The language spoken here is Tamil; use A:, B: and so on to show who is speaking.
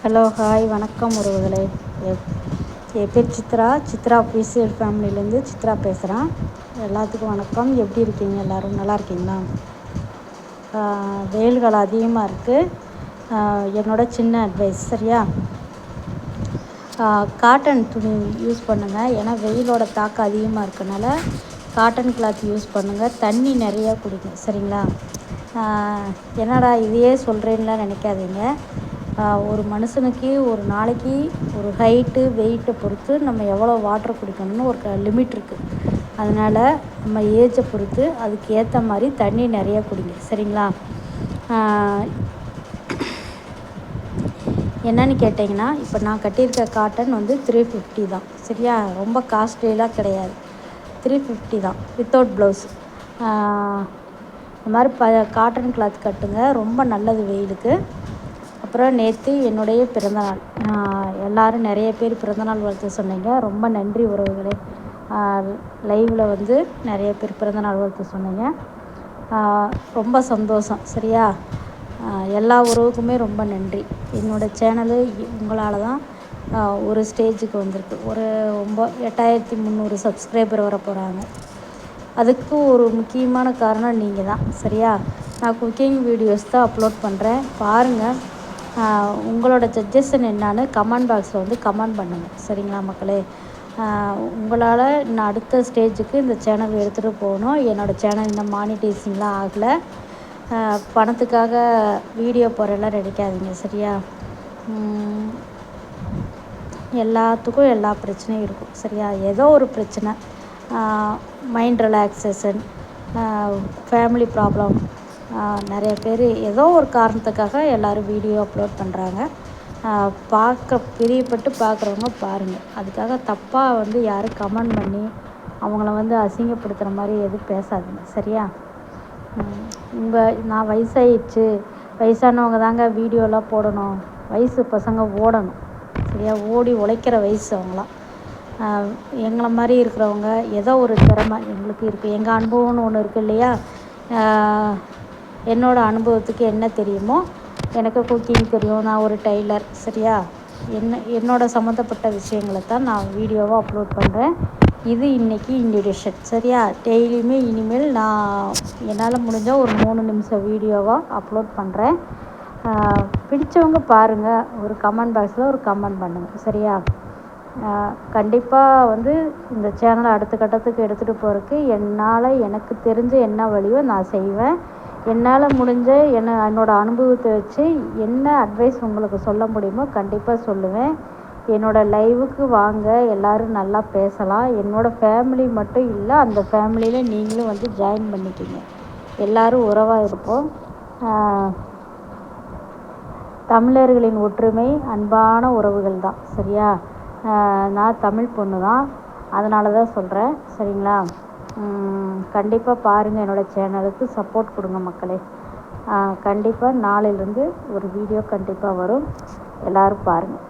A: ஹலோ ஹாய் வணக்கம் உறவுகளே. என் பேர் சித்ரா அஃபீஷியல் ஃபேமிலியிலேருந்து சித்ரா பேசுகிறேன். எல்லாத்துக்கும் வணக்கம். எப்படி இருக்கீங்க? எல்லோரும் நல்லா இருக்கீங்களா? வெயில்கள் அதிகமாக இருக்குது. என்னோட சின்ன அட்வைஸ், சரியா? காட்டன் துணி யூஸ் பண்ணுங்கள். ஏன்னா வெயிலோட தாக்கம் அதிகமாக இருக்கனால காட்டன் கிளாத் யூஸ் பண்ணுங்கள். தண்ணி நிறையா குடிங்க, சரிங்களா? என்னடா இதையே சொல்கிறேன்லாம் நினைக்காதீங்க. ஒரு மனுஷனுக்கு ஒரு நாளைக்கு ஒரு ஹைட்டு வெயிட்டை பொறுத்து நம்ம எவ்வளோ வாட்டர் குடிக்கணும்னு ஒரு லிமிட் இருக்குது. அதனால் நம்ம ஏஜை பொறுத்து அதுக்கு ஏற்ற மாதிரி தண்ணி நிறையா குடிங்க, சரிங்களா? என்னன்னு கேட்டிங்கன்னா, இப்போ நான் கட்டியிருக்க காட்டன் வந்து 350 தான், சரியா? ரொம்ப காஸ்ட்லியெலாம் கிடையாது. 350 தான் வித்தவுட் ப்ளவுஸ். இந்த மாதிரி காட்டன் கிளாத் கட்டுங்க, ரொம்ப நல்லது வெயிலுக்கு. அப்புறம் நேற்று என்னுடைய பிறந்தநாள். எல்லோரும் நிறைய பேர் பிறந்தநாள் வாழ்த்து சொன்னீங்க. ரொம்ப நன்றி உறவுகளே. லைவில் வந்து நிறைய பேர் பிறந்தநாள் வாழ்த்து சொன்னீங்க. ரொம்ப சந்தோஷம், சரியா? எல்லா உறவுக்குமே ரொம்ப நன்றி. என்னோடய சேனலு உங்களால் தான் ஒரு ஸ்டேஜுக்கு வந்திருக்கு. ஒரு 8300 சப்ஸ்கிரைபர் வர போகிறாங்க. அதுக்கு ஒரு முக்கியமான காரணம் நீங்கள் தான், சரியா? நான் குக்கிங் வீடியோஸ் தான் அப்லோட் பண்ணுறேன், பாருங்கள். உங்களோட சஜஷன் என்னான்னு கமெண்ட் பாக்ஸில் வந்து கமெண்ட் பண்ணுங்கள், சரிங்களா மக்களே? உங்களால் இன்னும் அடுத்த ஸ்டேஜுக்கு இந்த சேனல் எடுத்துகிட்டு போகணும். என்னோடய சேனல் இன்னும் மானிட்டைசிங்லாம் ஆகலை. பணத்துக்காக வீடியோ போடுறெல்லாம் நினைக்காதீங்க, சரியா? எல்லாத்துக்கும் எல்லா பிரச்சனையும் இருக்கும், சரியா? ஏதோ ஒரு பிரச்சனை, மைண்ட் ரிலாக்ஸேஷன், ஃபேமிலி ப்ராப்ளம், நிறைய பேர் ஏதோ ஒரு காரணத்துக்காக எல்லோரும் வீடியோ அப்லோட் பண்ணுறாங்க. பிரியப்பட்டு பார்க்குறவங்க பாருங்கள். அதுக்காக தப்பாக வந்து யாரும் கமெண்ட் பண்ணி அவங்கள வந்து அசிங்கப்படுத்துகிற மாதிரி எதுவும் பேசாதீங்க, சரியா? நான் வயசாகிடுச்சு, வயசானவங்க தாங்க வீடியோலாம் போடணும், வயசு பசங்க ஓடணும், சரியா? ஓடி உழைக்கிற வயசு அவங்களாம். எங்களை மாதிரி இருக்கிறவங்க ஏதோ ஒரு திறமை எங்களுக்கு இருக்குது. எங்கள் அனுபவம்னு ஒன்று இருக்குது இல்லையா? என்னோடய அனுபவத்துக்கு என்ன தெரியுமோ, எனக்கு குக்கிங் தெரியும், நான் ஒரு டெய்லர், சரியா? என்னோட சம்மந்தப்பட்ட விஷயங்களை தான் நான் வீடியோவாக அப்லோட் பண்ணுறேன். இது இன்றைக்கி இன்ட்ரடக்ஷன், சரியா? டெய்லியுமே இனிமேல் நான் என்னால் முடிஞ்ச ஒரு 3 நிமிஷம் வீடியோவாக அப்லோட் பண்ணுறேன். பிடிச்சவங்க பாருங்கள், ஒரு கமெண்ட் பாக்ஸில் ஒரு கமெண்ட் பண்ணுங்கள், சரியா? கண்டிப்பாக வந்து இந்த சேனலை அடுத்த கட்டத்துக்கு எடுத்துகிட்டு போகிறதுக்கு எனக்கு தெரிஞ்ச என்ன வழியோ நான் செய்வேன். என்னால் முடிஞ்ச என்னோடய அனுபவத்தை வச்சு என்ன அட்வைஸ் உங்களுக்கு சொல்ல முடியுமோ கண்டிப்பாக சொல்லுவேன். என்னோடய லைவுக்கு வாங்க, எல்லோரும் நல்லா பேசலாம். என்னோடய ஃபேமிலி மட்டும் இல்லை, அந்த ஃபேமிலியில் நீங்களும் வந்து ஜாயின் பண்ணிக்கிங்க. எல்லோரும் உறவாக இருப்போம். தமிழர்களின் ஒற்றுமை அன்பான உறவுகள் தான், சரியா? நான் தமிழ் பொண்ணு தான், அதனால தான் சொல்கிறேன், சரிங்களா? கண்டிப்பாக பாருங்கள், என்னோடய சேனலுக்கு சப்போர்ட் கொடுங்க மக்களே. கண்டிப்பாக நாளையிலேருந்து ஒரு வீடியோ கண்டிப்பாக வரும், எல்லோரும் பாருங்கள்.